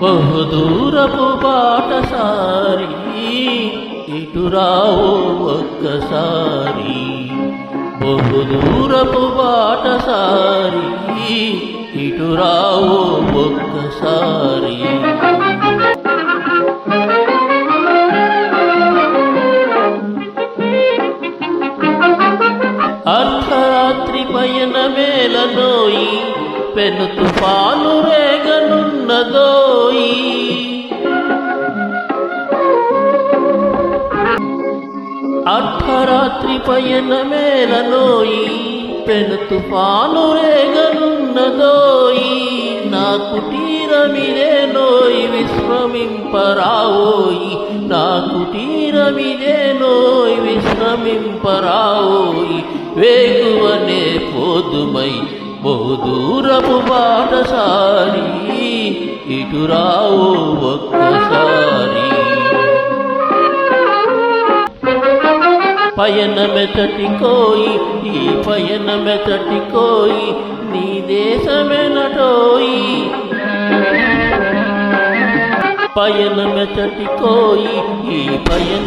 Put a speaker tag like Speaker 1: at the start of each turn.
Speaker 1: బహుదూరపు బాటసారి ఇటురావో ఒక్కసారి, బహుదూరపు బాటసారి ఇటురావో ఒక్కసారి. అర్ధరాత్రి పయనమేలనోయి, పెను తుఫాను రేగనున్నదోయి. అర్ధరాత్రి పయనమేలనోయి, పెను తుఫాను రేగనున్నదోయి. నా కుటీరమిదేనోయి విశ్రమింపరావోయి, నా కుటీరమిదేనోయి విశ్రమింపరావోయి. వేగువనే పోదుమై బహుదూరపు బాటసారి ఇటురావో ఒక్కసారి. పయనమెతటికోయి ఈ పయనమెతటికోయి, నీ దేశమెనటోయి. పయనమెతటికోయి ఈ పయన